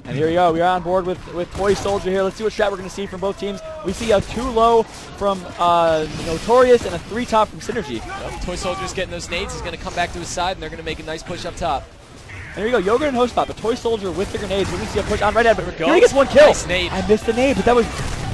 And here we go. We are on board with Toy Soldier here. Let's see what strat we're going to see from both teams. We see a 2 low from Notorious and a 3 top from Synergy. Yep. Toy Soldier's getting those nades. He's going to come back to his side, and they're going to make a nice push up top. There you go. Yogurt and host spot, but Toy Soldier with the grenades. We're going to see a push on right at, but here he gets 1 kill. Nice nade. I missed the nade, but that was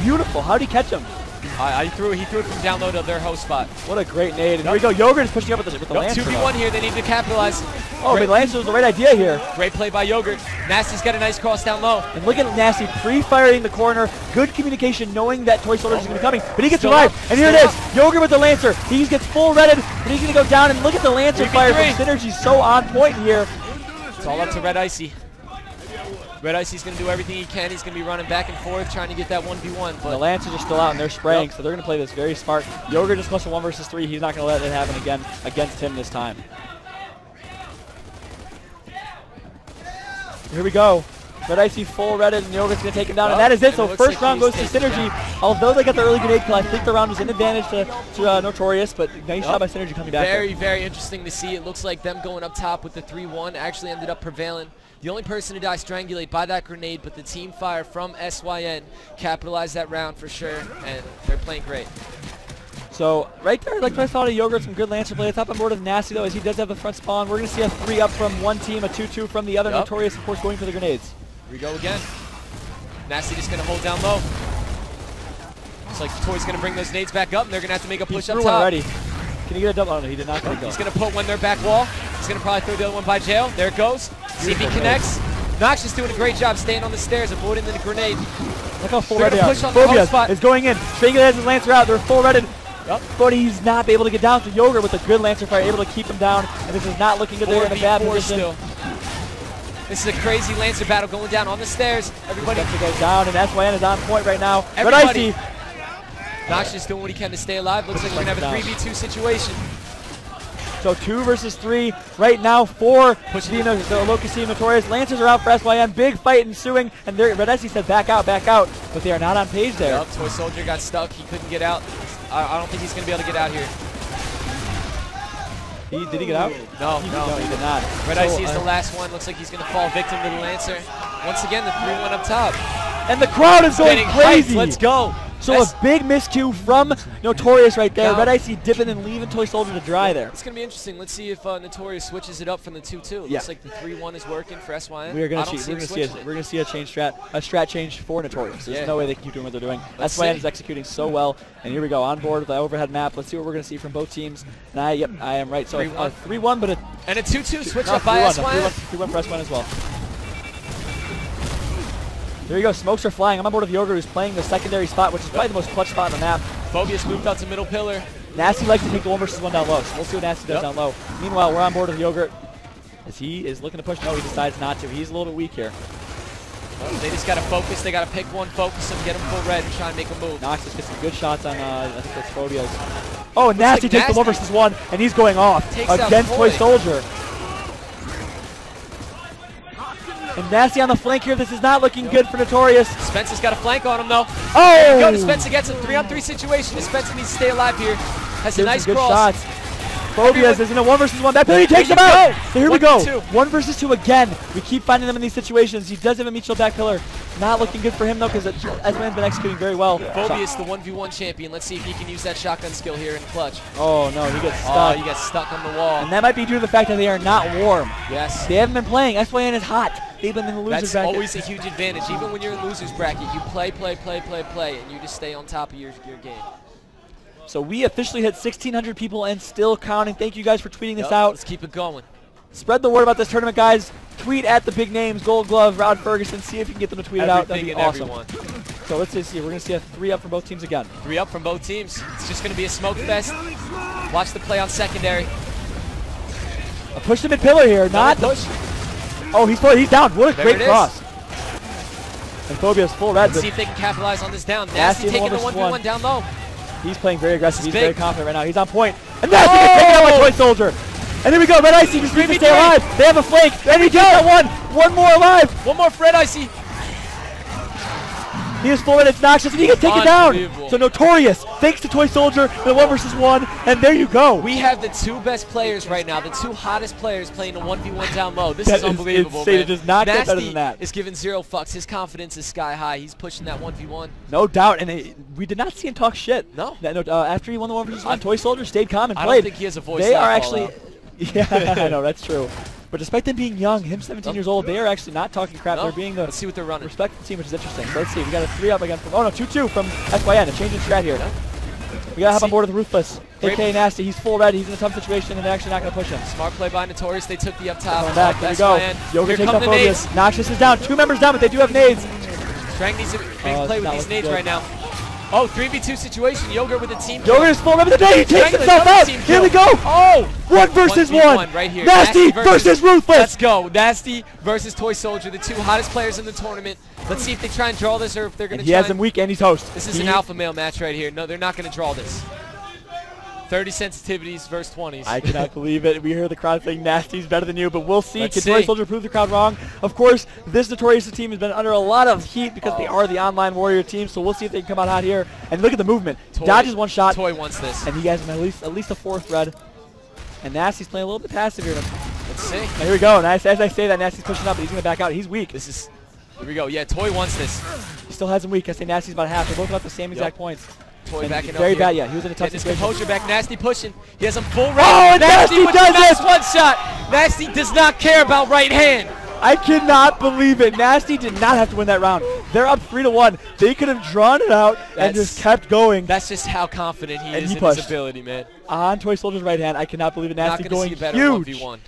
beautiful. How did he catch him? He threw it from down low to their host spot. What a great nade. And here we go. Yogurt is pushing up with the Lancer. 2v1 here. They need to capitalize. Oh, but Lancer was the right idea here. Great play by Yogurt. Nasty's got a nice cross down low. And look at Nasty pre-firing the corner. Good communication knowing that Toy Soldier is going to be coming. But he gets revived. And here it is. Yogurt with the Lancer. He gets full redded, but he's going to go down. And look at the Lancer fire from Synergy. So on point here. It's all up to Red Icy. Red Icy's going to do everything he can. He's going to be running back and forth trying to get that 1v1. But the Lancers are still out and they're spraying, so they're going to play this very smart. Yogurt just must have 1 versus 3. He's not going to let it happen again against him this time. Here we go. Red Icy full redded, and Yogurt's going to take him down, and that is it. So first round goes to Synergy. Although they got the early grenade kill, I think the round was in advantage to Notorious, but nice job by Synergy coming back. Very interesting to see. It looks like them going up top with the 3-1 actually ended up prevailing. The only person to die strangulate by that grenade, but the team fire from SYN capitalized that round for sure, and they're playing great. So right there, like I thought of Yogurt, some good Lancer play. It's up on board with Nasty though, as he does have the front spawn. We're going to see a 3 up from one team, a 2-2 from the other. Notorious, of course, going for the grenades. Here we go again. Nasty just going to hold down low. Looks like Toy's going to bring those nades back up, and they're going to have to make a push up top. Already. Can he get a double? Oh, no, he did not. He's going to put one their back wall. He's going to probably throw the other one by jail. There it goes. See if he connects. Nox is doing a great job staying on the stairs, avoiding the grenade. Look how full ready they are. Phobia is going in. Strangler has his Lancer out. They're full redded. But he's not able to get down to Yogurt with a good Lancer fire, able to keep him down. And this is not looking good. They're in a bad position. Still. This is a crazy Lancer battle going down on the stairs. Everybody goes down, and SYN is on point right now. Everybody. Nox is doing what he can to stay alive. Looks like we're going to have a 3v2 situation. So 2 versus 3 right now for the low casino Notorious. Lancers are out for SYN. Big fight ensuing, and Red Icy said back out, but they are not on page there. Yep, Toy Soldier got stuck. He couldn't get out. I don't think he's going to be able to get out here. Did he get out? No, he did not. Red Icy is the last one. Looks like he's going to fall victim to the Lancer. Once again, the 3-1 up top. And the crowd is going crazy. Let's go. So a big miscue from Notorious right there. Red Icy dipping and leaving Toy Soldier to dry there. It's going to be interesting. Let's see if Notorious switches it up from the 2-2. Looks like the 3-1 is working for SYN. We're going to see a change strat change for Notorious. There's no way they can keep doing what they're doing. SYN is executing so well. And here we go, on board with the overhead map. Let's see what we're going to see from both teams. And I am right. So 3-1, but and a 2-2 switch up by SYN. 3-1 for SYN as well. There you go, smokes are flying. I'm on board with Yogurt, who's playing the secondary spot, which is probably the most clutch spot on the map. Phobia's moved out to middle pillar. Nasty likes to take the 1 versus 1 down low, so we'll see what Nasty does down low. Meanwhile, we're on board with Yogurt, as he is looking to push. No, he decides not to. He's a little bit weak here. They just got to focus. They got to pick one, focus him, get him full red, and try and make a move. Nox just gets some good shots on, I think that's Phobia's. Oh, and Nasty takes the 1 versus 1, and he's going off against Toy Soldier. And Nasty on the flank here. This is not looking good for Notorious. Spencer's got a flank on him, though. Oh! There you go. Spencer gets a 3-on-3 situation. Spencer needs to stay alive here. Has a nice cross. Shots. Phobias is in a 1 versus 1 back. He takes him out! So here we go. 1 versus 2 again. We keep finding them in these situations. He does have a mutual back pillar. Not looking good for him, though, because SYN's been executing very well. Phobias, the 1v1 champion. Let's see if he can use that shotgun skill here in clutch. Oh, no. He gets stuck. Oh, he gets stuck on the wall. And that might be due to the fact that they are not warm. Yes. They haven't been playing. SYN is hot. They've been in the losers bracket. That's always a huge advantage. Even when you're in losers bracket, you play, and you just stay on top of your game. So we officially hit 1,600 people and still counting. Thank you guys for tweeting this out. Let's keep it going. Spread the word about this tournament, guys. Tweet at the big names, Gold Glove, Rod Ferguson. See if you can get them to tweet it out. That'd be awesome. So let's see. We're going to see a 3 up from both teams again. 3 up from both teams. It's just going to be a smoke fest. Watch the play on secondary. A push to mid pillar here. Not push. Oh, he's down. What a great cross. And Phobia's full red. Let's see if they can capitalize on this down. Nasty taking the 1v1 down low. He's playing very aggressive. He's very confident right now. He's on point. And Nasty gets taken out by Toy Soldier. And here we go. Red Icy just needs to stay alive. They have a flank. There we go. One more alive. One more for Red Icy. He is full red, it's Noxious, and he gets taken down. So Notorious, thanks to Toy Soldier, the 1 versus 1, and there you go. We have the 2 best players right now, the 2 hottest players playing a 1v1 down low. This is unbelievable, man. It does not get better than that. Is giving 0 fucks. His confidence is sky high. He's pushing that 1v1. No doubt, and we did not see him talk shit. No. After he won the 1 versus 1, Toy Soldier stayed calm and played. I don't think he has a voice. They are actually, yeah, I know, that's true. But despite them being young, him 17 years old, they are actually not talking crap. They're being the let's see what they're running. Respected team, which is interesting. So let's see. We got a 3-up again from 2-2 from SYN. A change in strat here. We got to hop on board with Ruthless. AK Nasty. He's full red. He's in a tough situation, and they're actually not going to push him. Smart play by Notorious. They took the up top. Going back. There we go. Yoga takes out Phobius. Noxious is down. 2 members down, but they do have nades. Strang needs to make play with these nades right now. Oh, 3v2 situation. Yogurt with a team. Yogurt is full red with the nade. He takes himself out. Here we go. Oh, 1 versus 1 right here. Nasty versus Ruthless. Let's go. Nasty versus Toy Soldier, the 2 hottest players in the tournament. Let's see if they try and draw this or if they're going to try. He has him weak and he's host. This is an alpha male match right here. No, they're not going to draw this. 30 sensitivities versus 20s. I cannot believe it. We hear the crowd saying Nasty's better than you, but we'll see. Can Toy Soldier prove the crowd wrong? Of course, this Notorious team has been under a lot of heat because they are the online warrior team, so we'll see if they can come out hot here. And look at the movement. Dodges 1 shot. Toy wants this. And he has him at least a 4th red. And Nasty's playing a little bit passive here. Let's see. Now, here we go. Nice. As I say that, Nasty's pushing up, but he's going to back out. He's weak. Here we go. Yeah, Toy wants this. He still has him weak. I say Nasty's about half. They're both about the same exact points. Toy backing up very bad, yeah. He was in a tough his situation. composure back. Nasty pushing. He has him full red. Oh, and Nasty with does this it! 1 shot. Nasty does not care about right hand. I cannot believe it. Nasty did not have to win that round. They're up 3-1. They could have drawn it out and just kept going. That's just how confident he is in his ability, man. On Toy Soldier's right hand, I cannot believe it. Nasty going huge. 1v1.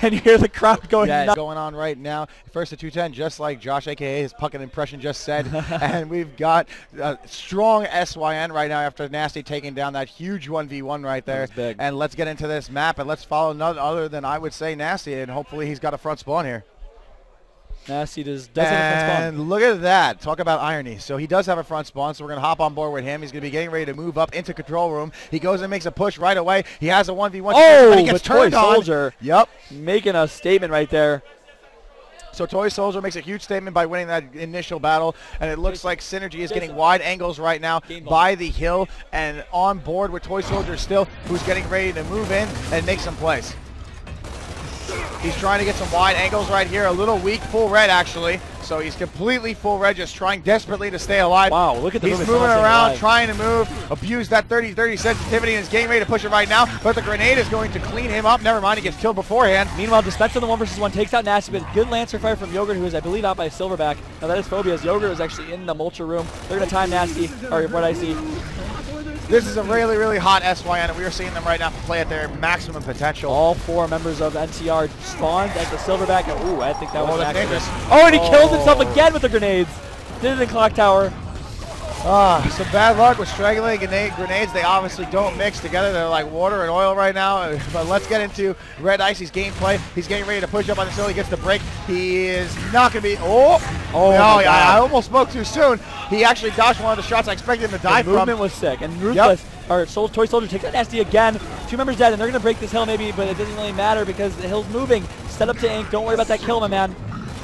And you hear the crowd going nuts. Going on right now. First to 210, just like Josh, a.k.a. his Puckett impression just said. And we've got a strong SYN right now after Nasty taking down that huge 1v1 right there. And let's get into this map, and let's follow none other than, I would say, Nasty, and hopefully he's got a front spawn here. Nasty does have a front spawn. And look at that. Talk about irony. So he does have a front spawn, so we're going to hop on board with him. He's going to be getting ready to move up into control room. He goes and makes a push right away. He has a 1v1. Oh, but he gets turned Toy Soldier. Yep. Making a statement right there. So Toy Soldier makes a huge statement by winning that initial battle, and it looks like Synergy is getting wide angles right now by the hill, and on board with Toy Soldier still, who's getting ready to move in and make some plays. He's trying to get some wide angles right here. A little weak, full red actually. So he's completely full red, just trying desperately to stay alive. Wow, look at the He's moving around, trying to move, abuse that 30-30 sensitivity, and is getting ready to push it right now. But the grenade is going to clean him up. Never mind, he gets killed beforehand. Meanwhile, Dispenser on the 1 versus 1 takes out Nasty with good Lancer fire from Yogurt, who is, I believe, out by Silverback. Now that is Phobia's. Yogurt was actually in the Mulcher room. They're going to time Nasty, or what I see. This is a really, really hot SYN, and we are seeing them right now play at their maximum potential. All 4 members of NTR spawned at the Silverback. Ooh, I think that was dangerous. Oh, and he kills himself again with the grenades. Did it in Clock Tower. Some bad luck with straggling grenades. They obviously don't mix together. They're like water and oil right now. But let's get into Red Icy's gameplay. He's getting ready to push up on the hill. He gets the break. He is not going to be... Oh, no, I almost spoke too soon. He actually dodged one of the shots I expected him to die from. The movement was sick. And Ruthless, or Toy Soldier takes out Nasty again. 2 members dead, and they're going to break this hill maybe, but it doesn't really matter because the hill's moving. Set up to Ink. Don't worry about that kill, my man.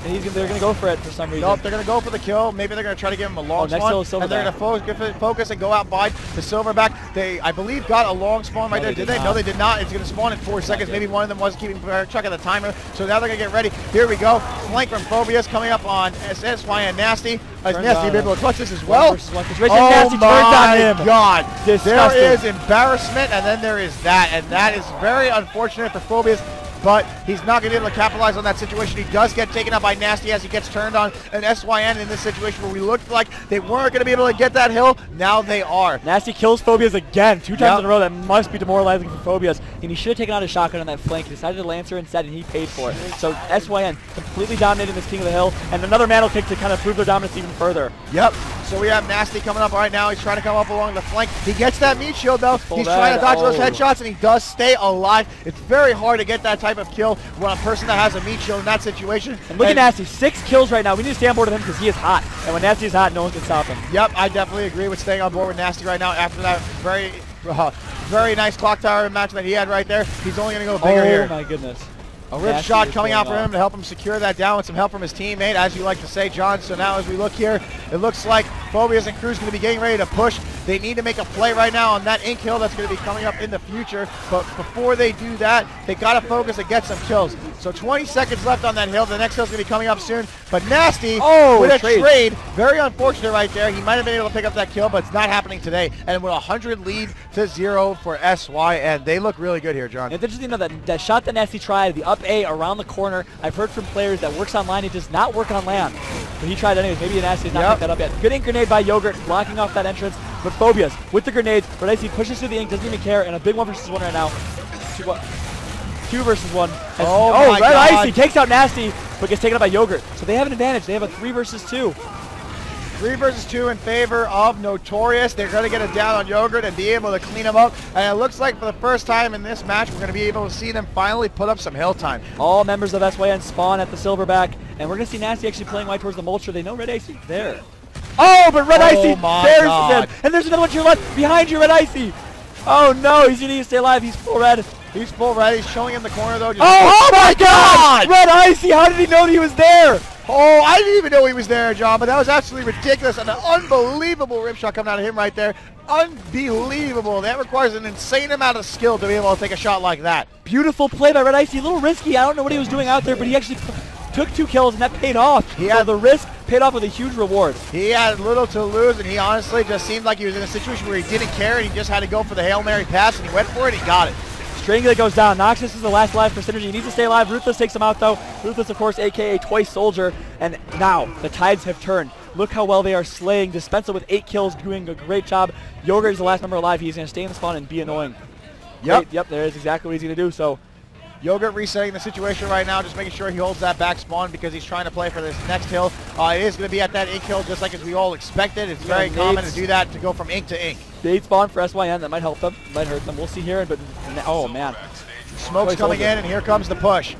And they're going to go for it for some reason. Nope, they're going to go for the kill. Maybe they're going to try to give him a long spawn. And they're going to focus and go out by the Silverback. They, I believe, got a long spawn right there. Did they? No, they did not. It's going to spawn in 4 seconds. Maybe one of them wasn't keeping track of the timer. So now they're going to get ready. Here we go. Flank from Phobius coming up on SYN Nasty. Nasty been able to clutch this as well. Oh my God. There is embarrassment, and then there is that. And that is very unfortunate for Phobius. But he's not going to be able to capitalize on that situation. He does get taken out by Nasty as he gets turned on an SYN in this situation where we looked like they weren't going to be able to get that hill. Now they are. Nasty kills Phobias again, 2 times in a row. That must be demoralizing for Phobias. And he should have taken out a shotgun on that flank. He decided to Lancer instead, and he paid for it. So SYN completely dominating this King of the Hill. And another mantle kick to kind of prove their dominance even further. Yep. So we have Nasty coming up right now. He's trying to come up along the flank. He gets that meat shield, though. He's trying to dodge those headshots, and he does stay alive. It's very hard to get that type of kill when a person that has a meat shield in that situation. And look at Nasty, 6 kills right now. We need to stay on board with him because he is hot. And when Nasty is hot, no one can stop him. Yep, I definitely agree with staying on board with Nasty right now after that very nice Clock Tower match that he had right there. He's only going to go bigger here. Oh, my goodness. A rip shot coming out for him to help him secure that down with some help from his teammate, as you like to say, John. So now as we look here, it looks like Phobias and Crew's going to be getting ready to push. They need to make a play right now on that ink hill that's going to be coming up in the future. But before they do that, they got to focus and get some kills. So 20 seconds left on that hill. The next hill's going to be coming up soon. But Nasty with a trade. Very unfortunate right there. He might have been able to pick up that kill, but it's not happening today. And with 100 lead to 0 for SYN. They look really good here, John. It's interesting to know that shot that Nasty tried, the up A around the corner, I've heard from players that works online, it does not work on land. But he tried anyways. Maybe Nasty's not picked that up yet. Good ink grenade by Yogurt, blocking off that entrance. But Phobias with the grenades, Red Icy pushes through the ink, doesn't even care, and a big 1 versus 1 right now. 2 versus 1. Oh Red Icy takes out Nasty, but gets taken out by Yogurt. So they have an advantage. They have a 3 versus 2. 3 versus 2 in favor of Notorious. They're going to get it down on Yogurt and be able to clean him up. And it looks like for the first time in this match, we're going to be able to see them finally put up some hill time. All members of SYN spawn at the Silverback, and we're going to see Nasty actually playing wide towards the Mulcher. They know Red Icy there. Oh, but Red Icy bears him. And there's another one to your left. Behind you, Red Icy. Oh, no. He's going to need to stay alive. He's full red. He's full red. He's showing in the corner, though. Oh, my God. Red Icy. How did he know that he was there? Oh, I didn't even know he was there, John, but that was absolutely ridiculous. And an unbelievable rip shot coming out of him right there. Unbelievable. That requires an insane amount of skill to be able to take a shot like that. Beautiful play by Red Icy. A little risky. I don't know what he was doing out there, but he actually took 2 kills, and that paid off. So the risk paid off with a huge reward. He had little to lose, and he honestly just seemed like he was in a situation where he didn't care, and he just had to go for the Hail Mary pass, and he went for it, and he got it. Strangulate goes down. Noxus is the last alive for Synergy. He needs to stay alive. Ruthless takes him out, though. Ruthless, of course, a.k.a. Toy Soldier. And now the tides have turned. Look how well they are slaying. Dispensa with 8 kills, doing a great job. Yogurt is the last member alive. He's going to stay in the spawn and be annoying. Yep, there is exactly what he's going to do. So Yogurt resetting the situation right now, just making sure he holds that back spawn because he's trying to play for this next hill. It is going to be at that ink hill just like as we all expected. It's very common to do that, to go from ink to ink. Bait spawn for SYN. That might help them, might hurt them. We'll see here. But oh, man. Smoke's coming in, and here comes the push.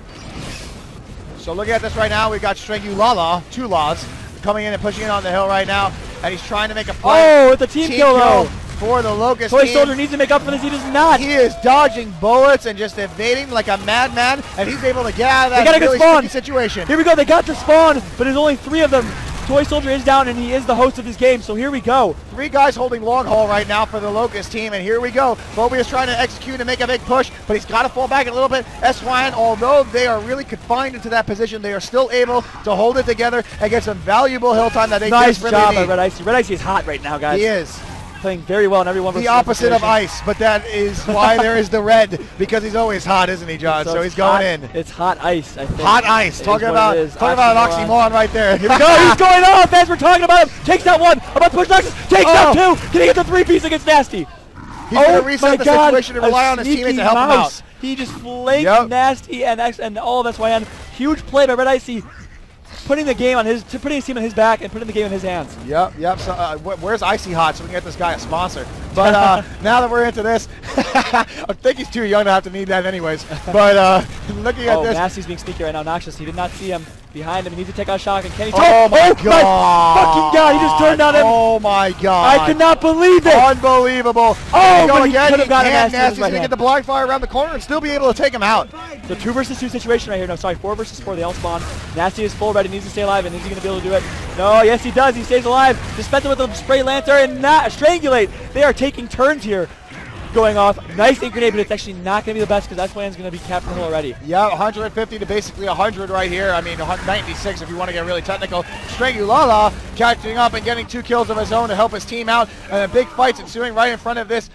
So looking at this right now, we've got Strangulala, 2 laws, coming in and pushing it on the hill right now. And he's trying to make a play. Oh, it's a team kill, though. For the Locust Toy team. Soldier needs to make up for this. He does not. He is dodging bullets and just evading like a madman, and he's able to get out of that really sticky situation. Here we go. They got the spawn, but there's only 3 of them. Toy Soldier is down, and he is the host of this game, so here we go. 3 guys holding long haul right now for the Locust team, and here we go. Phobia's trying to execute and make a big push, but he's got to fall back a little bit. SYN, although they are really confined into that position, they are still able to hold it together and get some valuable hill time that they desperately need. Nice job by Red Icy. Red Icy is hot right now, guys. He is. Playing very well in every 1 versus 1 the opposite of ice, but that is why there is the red, because he's always hot, isn't he, John? So he's going in. It's hot ice, I think. Hot ice. Talking about an oxymoron right there. Here we go. He's going off as we're talking about him. Takes that 1. About to push Noxus. Takes that 2. Can he get the 3-piece against Nasty? He's going to reset the situation and rely on his teammates to help him out. He just flaked Nasty and all of SYN. Huge play by Red Icy. Putting the game on his team on his back and putting the game in his hands. Yep. So, where's Icy Hot so we can get this guy a sponsor? But now that we're into this, I think he's too young to have to need that anyways. But looking at this, Nasty's being sneaky right now. Noxious, he did not see him behind him. He needs to take out Shotgun. Can he? Oh my God! My fucking God! He just turned on him. Oh my God! I cannot believe it. Unbelievable! Oh, but again. He can't. Nasty's gonna get the blind fire around the corner and still be able to take him out. The 2 versus 2 situation right here. No, sorry, 4 versus 4. They all spawn. Nasty is full red. He needs to stay alive. And is he going to be able to do it? No, yes he does. He stays alive. Dispensa with the spray lantern and not strangulate. They are taking turns here. Going off. Nice ink grenade, but it's actually not going to be the best because SYN's going to be capped in the hill already. Yeah, 150 to basically 100 right here. I mean, 96 if you want to get really technical. Strangulala catching up and getting 2 kills of his own to help his team out. And a big fight's ensuing right in front of this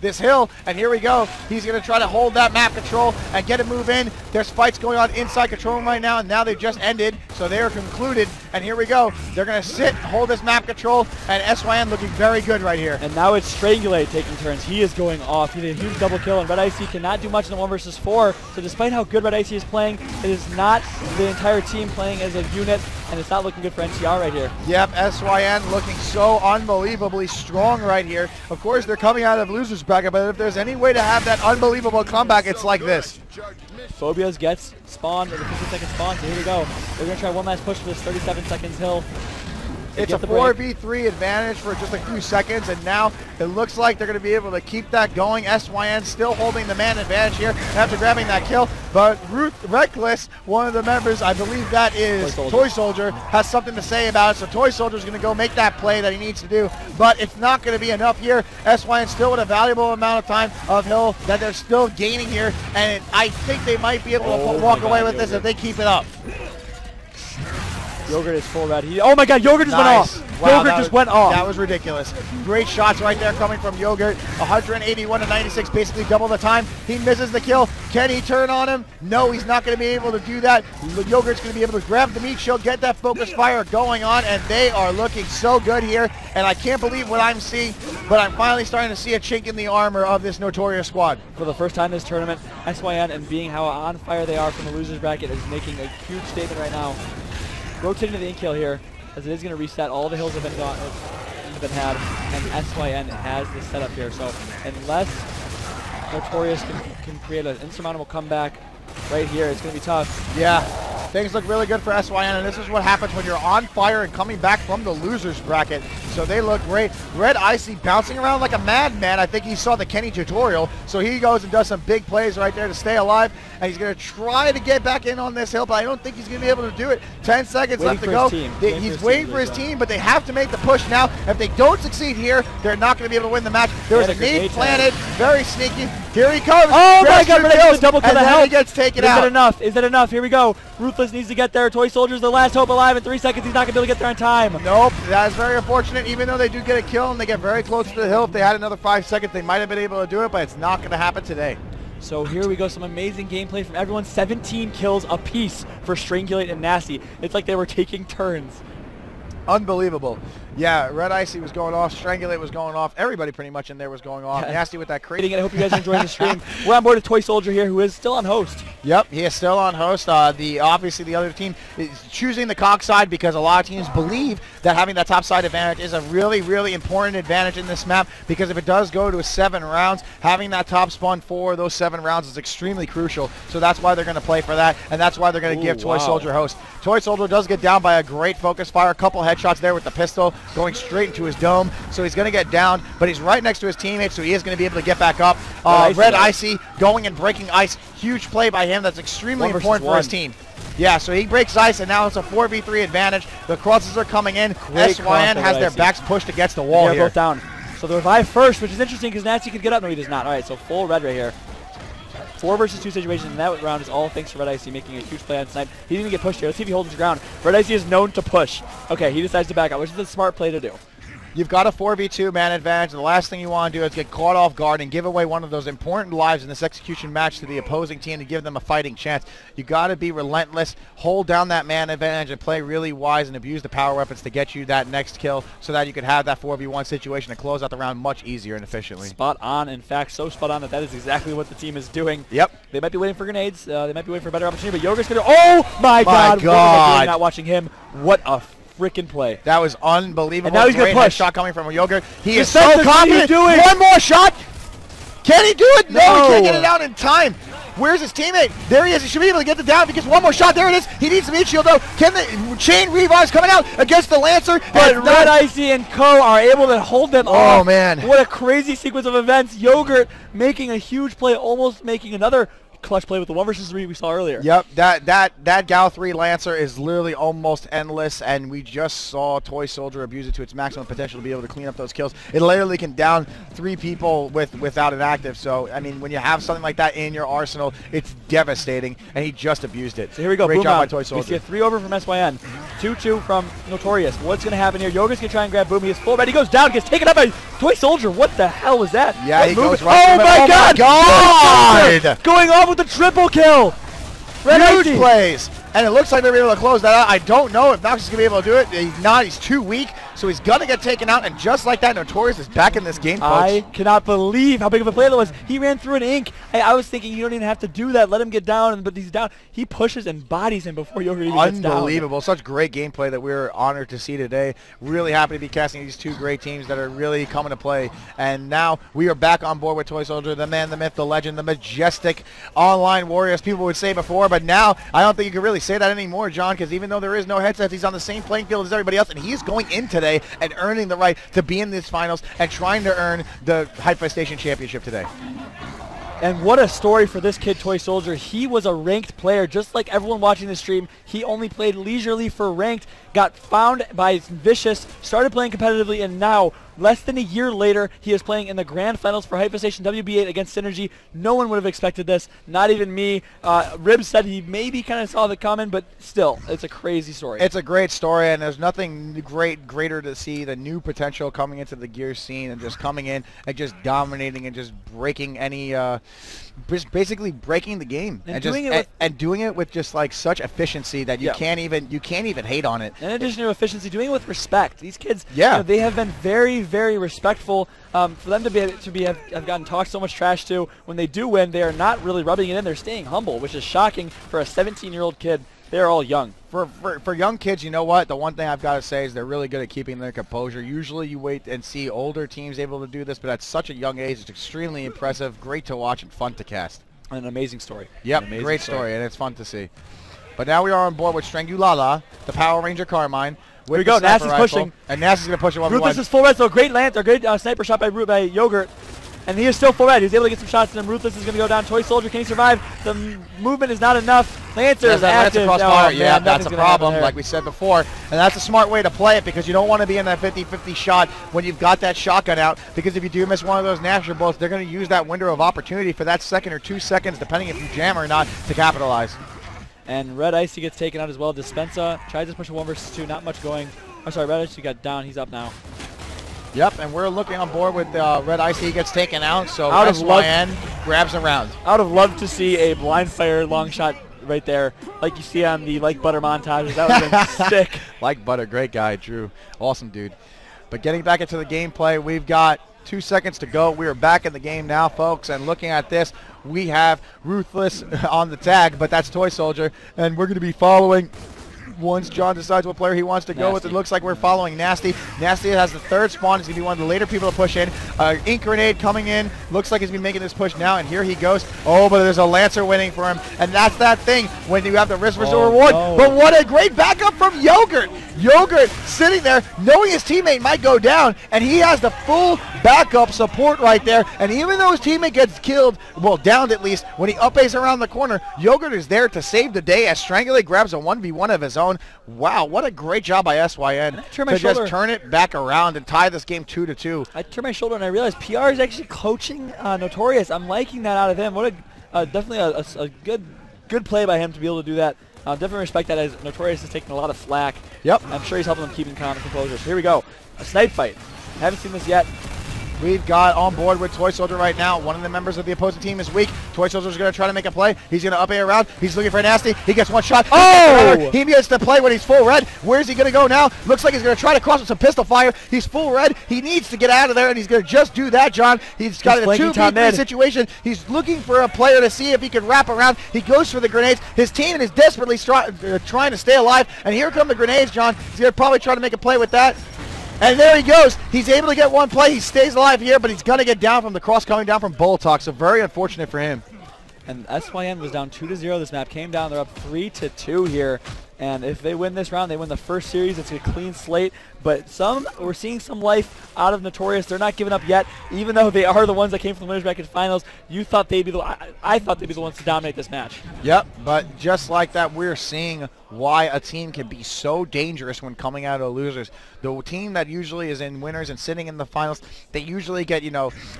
this hill. And here we go. He's going to try to hold that map control and get a move in. There's fights going on inside control room right now, and now they've just ended. So they are concluded. And here we go. They're going to sit, hold this map control, and SYN looking very good right here. And now it's Strangulate taking turns. He is going off. He did a huge double kill, and Red Icy cannot do much in the 1 versus 4. So despite how good Red Icy is playing, it is not the entire team playing as a unit, and it's not looking good for NCR right here. Yep, SYN looking so unbelievably strong right here. Of course, they're coming out of losers bracket, but if there's any way to have that unbelievable comeback, it's like this. Phobias gets spawned in the 50-second spawn, so here we go. They're going to try one last push for this 37 seconds hill. It's a 4v3 advantage for just a few seconds, and now it looks like they're going to be able to keep that going. SYN still holding the man advantage here after grabbing that kill, but Reckless, one of the members, I believe that is Toy Soldier, has something to say about it, so Toy Soldier's going to go make that play that he needs to do, but it's not going to be enough here. SYN still with a valuable amount of time of hill that they're still gaining here, and I think they might be able to walk away with this if they keep it up. Yogurt is full red. Oh my god, Yogurt just went off. Wow, Yogurt just went off. That was ridiculous. Great shots right there coming from Yogurt. 181 to 96, basically double the time. He misses the kill. Can he turn on him? No, he's not going to be able to do that. Yogurt's going to be able to grab the meat shield, get that focus fire going on, and they are looking so good here. And I can't believe what I'm seeing, but I'm finally starting to see a chink in the armor of this Notorious squad. For the first time this tournament, SYN, and being how on fire they are from the losers bracket, is making a huge statement right now. Rotating to the in-kill here, as it is going to reset. All the hills have been had, and SYN has this setup here. So unless Notorious can create an insurmountable comeback right here, it's going to be tough. Yeah, things look really good for SYN, and this is what happens when you're on fire and coming back from the losers bracket. So they look great. Red Icy bouncing around like a madman. I think he saw the Kenny tutorial, so he goes and does some big plays right there to stay alive, and he's going to try to get back in on this hill, but I don't think he's going to be able to do it. 10 seconds left to go. He's waiting for his team, but they have to make the push now. If they don't succeed here, they're not going to be able to win the match. There's a nade planted, very sneaky. Here he comes. Oh my god, Red's double kill and the then help. He gets taken out. Is it enough? Is it enough? Here we go. Ruthless needs to get there. Toy Soldier's the last hope alive. In 3 seconds, he's not going to be able to get there in time. Nope, that is very unfortunate. Even though they do get a kill and they get very close to the hill, if they had another 5 seconds, they might have been able to do it, but it's not going to happen today. So here we go, some amazing gameplay from everyone. 17 kills apiece for Strangulate and Nasty. It's like they were taking turns. Unbelievable. Yeah, Red Icy was going off, Strangulate was going off, everybody pretty much in there was going off. Yeah. Nasty with that crazy. I hope you guys are enjoying the stream. We're on board with Toy Soldier here, who is still on host. Yep, he is still on host. Obviously the other team is choosing the cock side because a lot of teams believe that having that top side advantage is a really, really important advantage in this map, because if it does go to 7 rounds, having that top spawn for those 7 rounds is extremely crucial. So that's why they're going to play for that, and that's why they're going to give Toy Soldier host. Toy Soldier does get down by a great focus fire, a couple headshots there with the pistol going straight into his dome, so he's going to get down, but he's right next to his teammates, so he is going to be able to get back up. Red Icy going and breaking ice, huge play by him. That's extremely important for his team. Yeah, so he breaks ice, and now it's a 4v3 advantage. The crosses are coming in. SYN has their backs pushed against the wall here. They're both down. So they revive first, which is interesting because Nasty could get up. No, he does not. All right, so full red right here. 4 versus 2 situation, and that round is all thanks to Red Icy making a huge play on Snipe. He didn't even get pushed here. Let's see if he holds his ground. Red Icy is known to push. Okay, he decides to back out, which is a smart play to do. You've got a 4v2 man advantage. The last thing you want to do is get caught off guard and give away one of those important lives in this execution match to the opposing team to give them a fighting chance. You got to be relentless, hold down that man advantage, and play really wise and abuse the power weapons to get you that next kill so that you can have that 4v1 situation and close out the round much easier and efficiently. Spot on. In fact, so spot on that is exactly what the team is doing. Yep. They might be waiting for grenades. They might be waiting for a better opportunity, but Yogurt's going to... Oh, my God. What was I doing not watching him? What a freaking play. That was unbelievable. And now he's going to push. Shot coming from a Yogurt. He is so confident. One more shot. Can he do it? No, he can't get it out in time. Where's his teammate? There he is. He should be able to get it down. He gets one more shot. There it is. He needs the meat shield, though. Can the chain revives coming out against the Lancer? But Red Icy and Co. are able to hold them off. Oh, man. What a crazy sequence of events. Yogurt making a huge play, almost making another clutch play with the 1 versus 3 we saw earlier. Yep, that Gal 3 Lancer is literally almost endless, and we just saw Toy Soldier abuse it to its maximum potential to be able to clean up those kills. It literally can down 3 people without an active, so I mean when you have something like that in your arsenal, it's devastating, and he just abused it. So here we go. Great job by Toy Soldier. We see a 3 over from SYN, 2-2 from Notorious. What's going to happen here? Yogurt's going to try and grab Boom. He is full red. He goes down, gets taken up by Toy Soldier. What the hell was that? Yeah, he goes right. Oh my God! Going off with the triple kill. Huge plays, and it looks like they're able to close that out. I don't know if Nox is going to be able to do it. He's not. He's too weak, so he's going to get taken out, and just like that, Notorious is back in this game, folks. I cannot believe how big of a play that was. He ran through an ink. I was thinking you don't even have to do that. Let him get down, but he's down. He pushes and bodies him before Yogurt even gets down. Unbelievable. Such great gameplay that we're honored to see today. Really happy to be casting these two great teams that are really coming to play. And now we are back on board with Toy Soldier, the man, the myth, the legend, the majestic online warrior, as people would say before. But now I don't think you can really say that anymore, John, because even though there is no headsets, he's on the same playing field as everybody else, and he's going in today and earning the right to be in these finals and trying to earn the Hypefestation championship today. And what a story for this kid, Toy Soldier. He was a ranked player, just like everyone watching the stream. He only played leisurely for ranked, got found by Vicious, started playing competitively, and now, less than a year later, he is playing in the grand finals for Hypefestation WB8 against Synergy. No one would have expected this, not even me. Rib said he maybe kind of saw the coming, but still, it's a crazy story. It's a great story, and there's nothing greater to see the new potential coming into the gear scene and just coming in and just dominating and just breaking any, just basically breaking the game and doing it with just like such efficiency that you can't even hate on it. In addition to efficiency, doing it with respect. These kids, they have been very, very respectful. For them to have gotten talked so much trash to, when they do win, they are not really rubbing it in. They're staying humble, which is shocking for a 17-year-old kid. They're all young. For young kids, you know what? The one thing I've got to say is they're really good at keeping their composure. Usually you wait and see older teams able to do this, but at such a young age, it's extremely impressive, great to watch, and fun to cast. An amazing story. Yep, great story, and it's fun to see. But now we are on board with Strangulala, the Power Ranger Carmine. Here we go. Nasty's pushing. And Nasty's going to push it 1v1. Ruthless is full red, so great lance, or great sniper shot by Yogurt. And he is still full red. He's able to get some shots in him. Ruthless is going to go down. Toy Soldier, can he survive? The movement is not enough. Lancer is active. Yeah, that's a problem, like we said before. And that's a smart way to play it, because you don't want to be in that 50-50 shot when you've got that shotgun out, because if you do miss one of those natural bolts, they're going to use that window of opportunity for that second or 2 seconds, depending if you jam or not, to capitalize. And Red Icy gets taken out as well. Dispensa tries to push a 1 versus 2, not much going. Oh, sorry, Red Icy got down. He's up now. Yep, and we're looking on board with Red Icy. He gets taken out, so SYN grabs a round. I would have loved to see a blind fire long shot right there, like you see on the Like Butter montages. That would have been sick. Like Butter, great guy, Drew. Awesome dude. But getting back into the gameplay, we've got 2 seconds to go. We are back in the game now, folks, and looking at this, we have Ruthless on the tag, but that's Toy Soldier, and we're going to be following once John decides what player he wants to go with. It looks like we're following Nasty. Nasty has the 3rd spawn. He's going to be one of the later people to push in. Ink Grenade coming in. Looks like he's been making this push now, and here he goes. Oh, but there's a Lancer waiting for him, and that's that thing when you have the risk versus reward. No. But what a great backup from Yogurt. Yogurt sitting there knowing his teammate might go down, and he has the full backup support right there. And even though his teammate gets killed, well, downed at least, when he up-A's around the corner, Yogurt is there to save the day as Strangulate grabs a 1v1 of his own. Wow, what a great job by SYN to just turn it back around and tie this game 2-2. I turned my shoulder and I realized PR is actually coaching Notorious. I'm liking that out of him. What a definitely a good play by him to be able to do that. Definitely respect that, as Notorious is taking a lot of slack. Yep. I'm sure he's helping them keeping calm and composure. So here we go. A snipe fight. Haven't seen this yet. We've got on board with Toy Soldier right now. One of the members of the opposing team is weak. Toy Soldier's going to try to make a play. He's going to up-A around. He's looking for Nasty. He gets one shot. Oh! He gets to play when he's full red. Where's he going to go now? Looks like he's going to try to cross with some pistol fire. He's full red. He needs to get out of there, and he's going to just do that, John. He's got a 2v3 situation. He's looking for a player to see if he can wrap around. He goes for the grenades. His team is desperately trying to stay alive, and here come the grenades, John. He's going to probably try to make a play with that. And there he goes. He's able to get one play. He stays alive here, but he's going to get down from the cross coming down from Bull Talk, so very unfortunate for him. And SYN was down 2-0. This map came down. They're up 3-2 here. And if they win this round, they win the first series. It's a clean slate. But we're seeing some life out of Notorious. They're not giving up yet, even though they are the ones that came from the winners bracket finals. You thought they'd be I thought they'd be the ones to dominate this match. Yep, but just like that, we're seeing why a team can be so dangerous when coming out of losers. The team that usually is in winners and sitting in the finals, they usually get,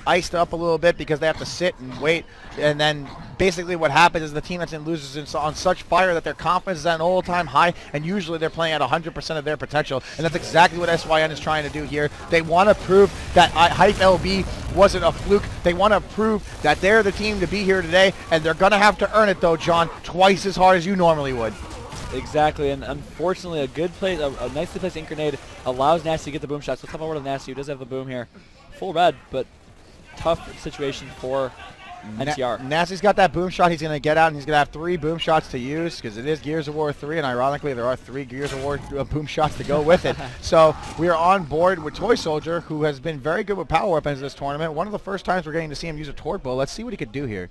iced up a little bit because they have to sit and wait. And then basically what happens is the team that's in losers is on such fire that their confidence is at an all-time high, and usually they're playing at 100% of their potential. And that's exactly what SYN is trying to do here. They want to prove that Hype LB wasn't a fluke. They want to prove that they're the team to be here today, and they're going to have to earn it, though, John, twice as hard as you normally would. Exactly, and unfortunately, a good play, a nicely placed ink grenade allows Nasty to get the boom shots. Let's have a word with Nasty, who does have the boom here. Full red, but tough situation for NTR. Nasty's got that boom shot. He's going to get out, and he's going to have 3 boom shots to use because it is Gears of War 3, and ironically, there are 3 Gears of War boom shots to go with it. So we are on board with Toy Soldier, who has been very good with power weapons this tournament. One of the first times we're getting to see him use a torque bow. Let's see what he could do here.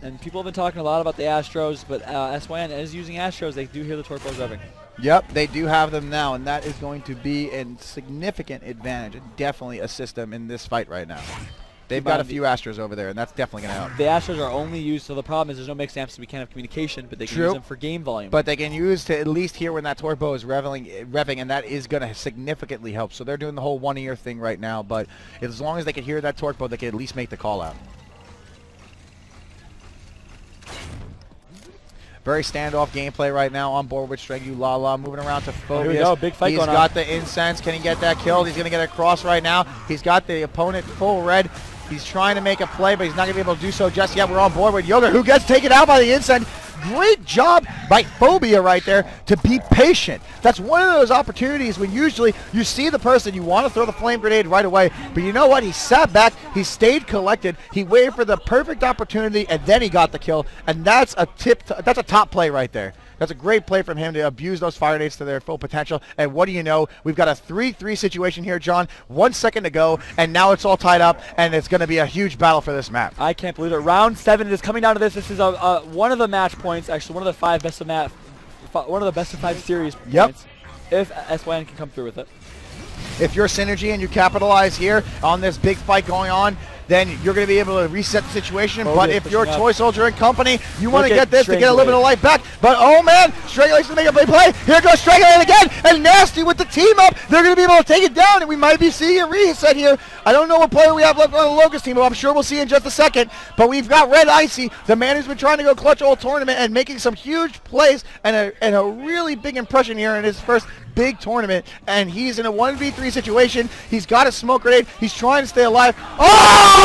And people have been talking a lot about the Astros, but SYN is using Astros. They do hear the torque bows revving. Yep, they do have them now, and that is going to be a significant advantage and definitely assist them in this fight right now. They've got a few Astros over there, and that's definitely going to help. The Astros are only used, so the problem is there's no mixed amps, so we can't have communication, but they can use them for game volume. But they can use to at least hear when that torque bow is revving, and that is going to significantly help. So they're doing the whole one-ear thing right now, but as long as they can hear that torque bow, they can at least make the call out. Very standoff gameplay right now on board with Strengu Lala, moving around to Phobius. Here we go, big fight going on. He's got the incense. Can he get that killed? He's going to get across right now. He's got the opponent full red. He's trying to make a play, but he's not going to be able to do so just yet. We're on board with Yoga, who gets taken out by the incense. Great job by Phobia right there to be patient. That's one of those opportunities when usually you see the person, you want to throw the flame grenade right away, but you know what? He sat back, he stayed collected, he waited for the perfect opportunity, and then he got the kill. And that's a that's a top play right there. That's a great play from him to abuse those fire nades to their full potential. And what do you know? We've got a 3-3 situation here, John. 1 second to go, and now it's all tied up, and it's going to be a huge battle for this map. I can't believe it. Round 7 is coming down to this. This is one of the match points, actually one of the 5 best of one of the best of 5 series points. If SYN can come through with it. If you're Synergy and you capitalize here on this big fight going on, then you're going to be able to reset the situation. But if you're Toy Soldier and company, you want to get this to get a little bit of life back. But oh man, Strangulate's going to make a big play. Here goes Strangulate again, and Nasty with the team up. They're going to be able to take it down, and we might be seeing a reset here. I don't know what player we have left on the Locust team, but I'm sure we'll see in just a second. But we've got Red Icy, the man who's been trying to go clutch all tournament and making some huge plays and a really big impression here in his first big tournament, and he's in a 1v3 situation. He's got a smoke grenade. He's trying to stay alive. Oh!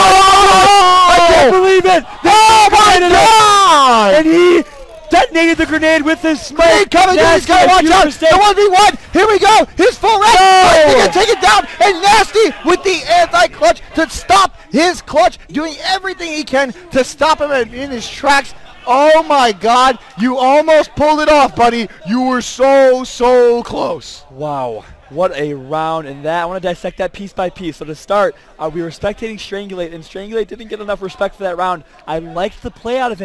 I can't believe it! Oh my God! And he detonated the grenade with his smoke. Grenade coming in. He's got to watch out. The 1v1. Here we go. His full red. He's going to take it down. And Nasty with the anti-clutch to stop his clutch, doing everything he can to stop him in his tracks. Oh my God, you almost pulled it off, buddy. You were so close. Wow, what a round in that. I want to dissect that piece by piece. So to start, we were spectating Strangulate, and Strangulate didn't get enough respect for that round. I liked the play out of him.